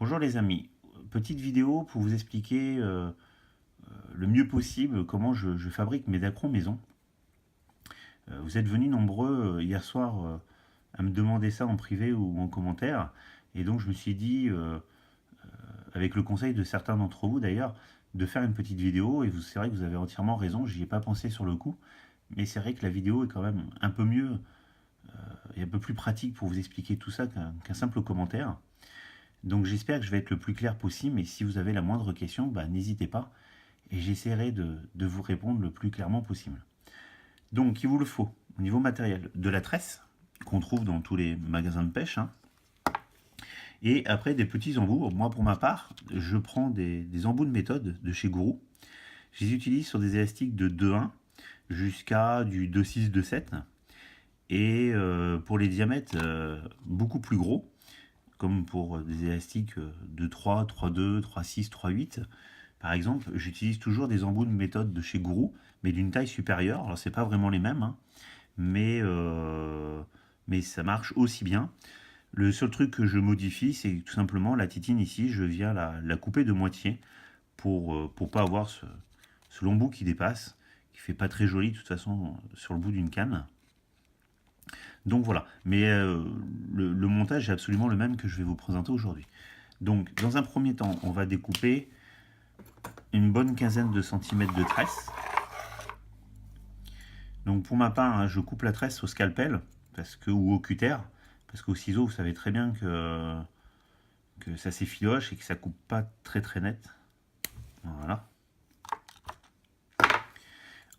Bonjour les amis, petite vidéo pour vous expliquer le mieux possible comment je fabrique mes dacrons maison. Vous êtes venus nombreux hier soir à me demander ça en privé ou en commentaire, et donc je me suis dit, avec le conseil de certains d'entre vous d'ailleurs, de faire une petite vidéo, et c'est vrai que vous avez entièrement raison, j'y ai pas pensé sur le coup, mais c'est vrai que la vidéo est quand même un peu mieux et un peu plus pratique pour vous expliquer tout ça qu'un simple commentaire. Donc j'espère que je vais être le plus clair possible, et si vous avez la moindre question, n'hésitez pas, et j'essaierai de vous répondre le plus clairement possible. Donc il vous le faut, au niveau matériel, de la tresse, qu'on trouve dans tous les magasins de pêche, hein, et après des petits embouts. Moi pour ma part, je prends des embouts de méthode de chez Gourou. Je les utilise sur des élastiques de 2,1 jusqu'à du 2,6, 2,7, et pour les diamètres beaucoup plus gros, comme pour des élastiques de 3, 3,2, 3,6, 3,8. Par exemple, j'utilise toujours des embouts de méthode de chez Gourou, mais d'une taille supérieure. Alors, c'est pas vraiment les mêmes, hein, mais ça marche aussi bien. Le seul truc que je modifie, c'est tout simplement la titine ici, je viens la couper de moitié pour pas avoir ce long bout qui dépasse, qui fait pas très joli de toute façon sur le bout d'une canne. Donc voilà, mais le montage est absolument le même que je vais vous présenter aujourd'hui. Donc dans un premier temps, on va découper une bonne quinzaine de centimètres de tresse. Donc pour ma part, hein, je coupe la tresse au scalpel ou au cutter, parce qu'au ciseau, vous savez très bien que ça s'effiloche et que ça coupe pas très très net. Voilà.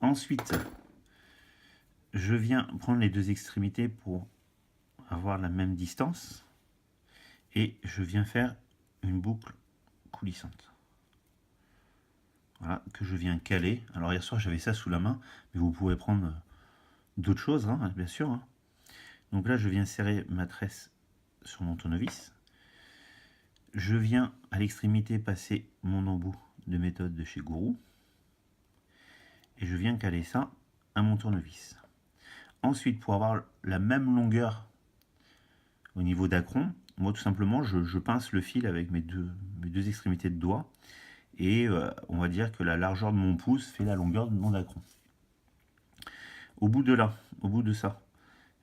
Ensuite, je viens prendre les deux extrémités pour avoir la même distance, et je viens faire une boucle coulissante. Voilà, que je viens caler. Alors hier soir j'avais ça sous la main, mais vous pouvez prendre d'autres choses, hein, bien sûr. Hein. Donc là je viens serrer ma tresse sur mon tournevis. Je viens à l'extrémité passer mon embout de méthode de chez Gourou. Et je viens caler ça à mon tournevis. Ensuite, pour avoir la même longueur au niveau d'acron, moi tout simplement je pince le fil avec mes deux extrémités de doigts. Et on va dire que la largeur de mon pouce fait la longueur de mon dacron. Au bout de ça,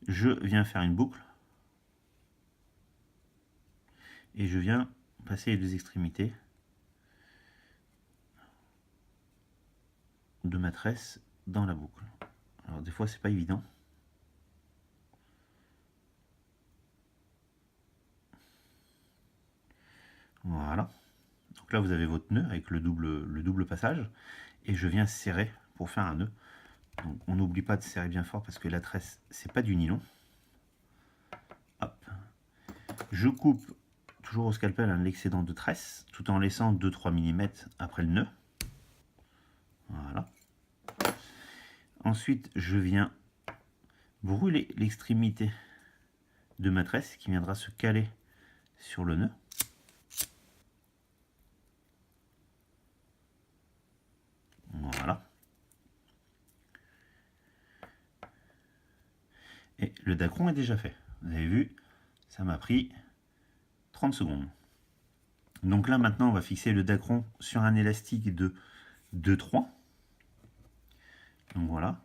je viens faire une boucle et je viens passer les deux extrémités de ma tresse dans la boucle. Alors des fois c'est pas évident. Voilà. Donc là vous avez votre nœud avec le double passage, et je viens serrer pour faire un nœud. Donc on n'oublie pas de serrer bien fort parce que la tresse c'est pas du nylon. Hop. Je coupe toujours au scalpel l'excédent de tresse tout en laissant 2-3 mm après le nœud. Voilà. Ensuite je viens brûler l'extrémité de ma tresse qui viendra se caler sur le nœud. Voilà. Et le dacron est déjà fait. Vous avez vu, ça m'a pris 30 secondes. Donc là maintenant on va fixer le dacron sur un élastique de 2-3. Donc voilà.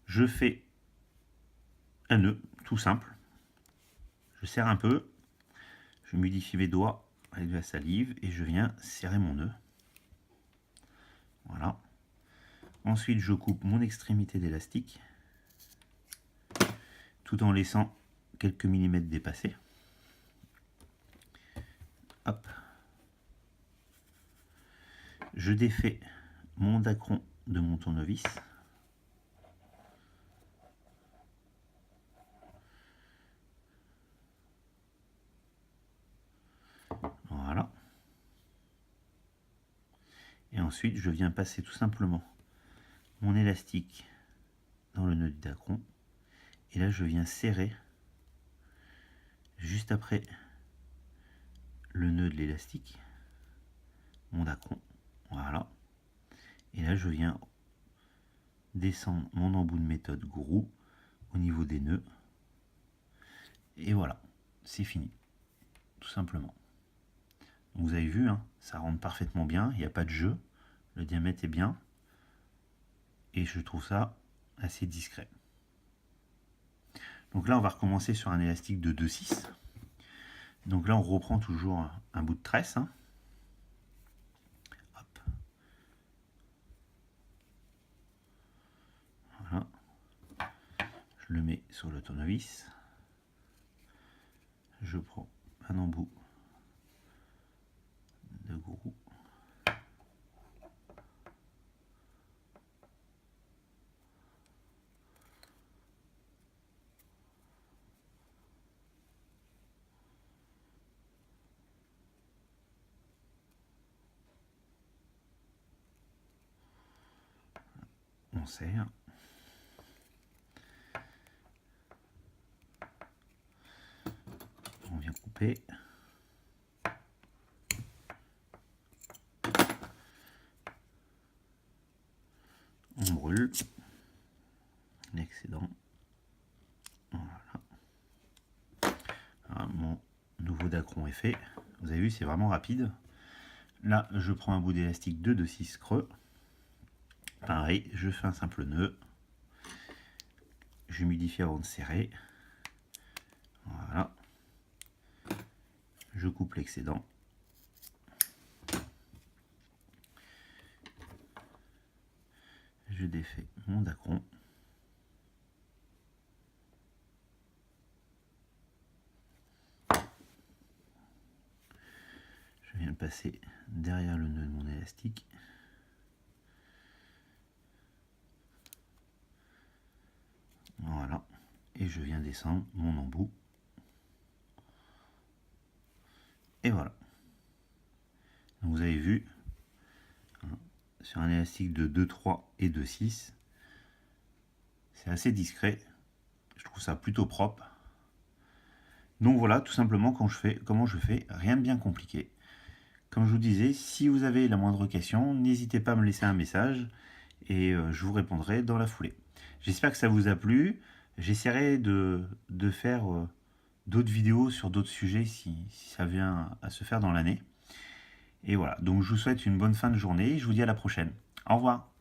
Je fais un nœud tout simple. Je serre un peu. Je modifie mes doigts avec de la salive et je viens serrer mon nœud. Voilà. Ensuite je coupe mon extrémité d'élastique tout en laissant quelques millimètres dépasser. Hop. Je défais mon dacron de mon tournevis. Voilà. Et ensuite, je viens passer tout simplement mon élastique dans le nœud du dacron. Et là, je viens serrer juste après le nœud de l'élastique, mon dacron. Voilà. Et là, je viens descendre mon embout de méthode Gourou au niveau des nœuds. Et voilà, c'est fini, tout simplement. Vous avez vu, hein, ça rentre parfaitement bien, il n'y a pas de jeu, le diamètre est bien, et je trouve ça assez discret. Donc là, on va recommencer sur un élastique de 2,6. Donc là, on reprend toujours un bout de tresse. Hein. Hop. Voilà. Je le mets sur le tournevis. Je prends un embout de gourou. On serre. On vient couper. On brûle l'excédent. Voilà. Voilà, mon nouveau dacron est fait. Vous avez vu, c'est vraiment rapide. Là, je prends un bout d'élastique de 2,6 creux. Pareil, je fais un simple nœud. J'humidifie avant de serrer. Voilà. Je coupe l'excédent. Je défais mon dacron. Je viens le passer derrière le nœud de mon élastique. Voilà. Et je viens descendre mon embout. Et voilà. Donc vous avez vu, hein, sur un élastique de 2,3 et 2,6, c'est assez discret. Je trouve ça plutôt propre. Donc voilà, tout simplement comment je fais, rien de bien compliqué. Comme je vous disais, si vous avez la moindre question, n'hésitez pas à me laisser un message et je vous répondrai dans la foulée. J'espère que ça vous a plu. J'essaierai de faire d'autres vidéos sur d'autres sujets si ça vient à se faire dans l'année. Et voilà, donc je vous souhaite une bonne fin de journée et je vous dis à la prochaine. Au revoir.